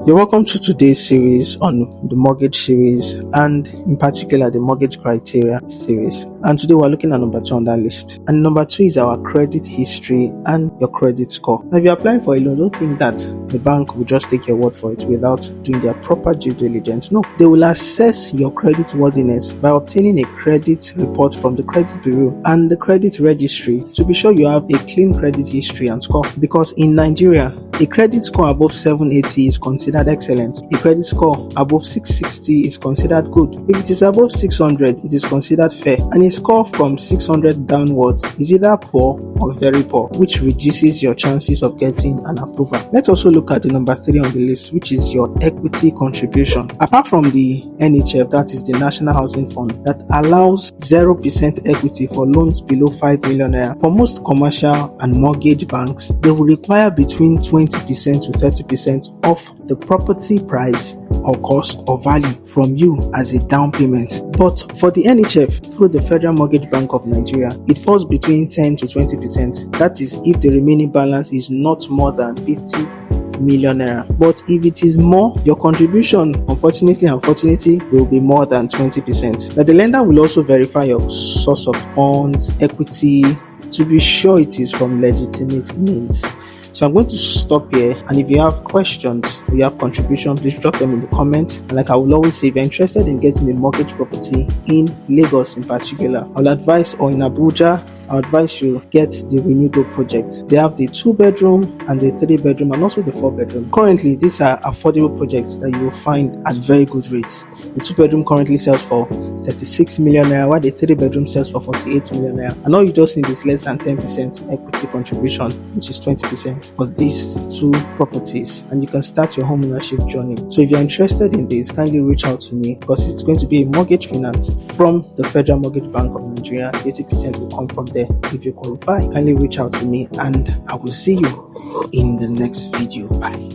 You're welcome to today's series on the mortgage series, and in particular the mortgage criteria series. And today we're looking at number 2 on that list. And number 2 is our credit history and your credit score. Now, if you're applying for a loan, don't think that the bank will just take your word for it without doing their proper due diligence. No, they will assess your credit worthiness by obtaining a credit report from the credit bureau and the credit registry to be sure you have a clean credit history and score. Because in Nigeria, a credit score above 780 is considered excellent. A credit score above 660 is considered good. If it is above 600, it is considered fair. And a score from 600 downwards is either poor or very poor, which reduces your chances of getting an approval. Let's also look at the number 3 on the list, which is your equity contribution. Apart from the NHF, that is the National Housing Fund, that allows 0% equity for loans below 5 million naira. For most commercial and mortgage banks, they will require between 20% to 30% of the property price or cost or value from you as a down payment. But for the NHF, through the Federal Mortgage Bank of Nigeria, it falls between 10 to 20%. That is if the remaining balance is not more than 50 million naira. But if it is more, your contribution unfortunately will be more than 20%. Now, the lender will also verify your source of funds, equity, to be sure it is from legitimate means. So I'm going to stop here, and if you have questions or you have contribution, please drop them in the comments. And like I will always say, if you're interested in getting a mortgage property in Lagos in particular, I'll advise, or in Abuja, I advise you get the Renewable project. They have the 2-bedroom and the 3-bedroom and also the 4-bedroom. Currently, these are affordable projects that you will find at very good rates. The 2-bedroom currently sells for 36 million naira, while the 3-bedroom sells for 48 million naira. And all you just need is less than 10% equity contribution, which is 20% for these 2 properties, and you can start your home ownership journey. So if you're interested in this, kindly reach out to me, because it's going to be a mortgage finance from the Federal Mortgage Bank of Nigeria. 80% will come from there. If you qualify, kindly reach out to me, and I will see you in the next video. Bye.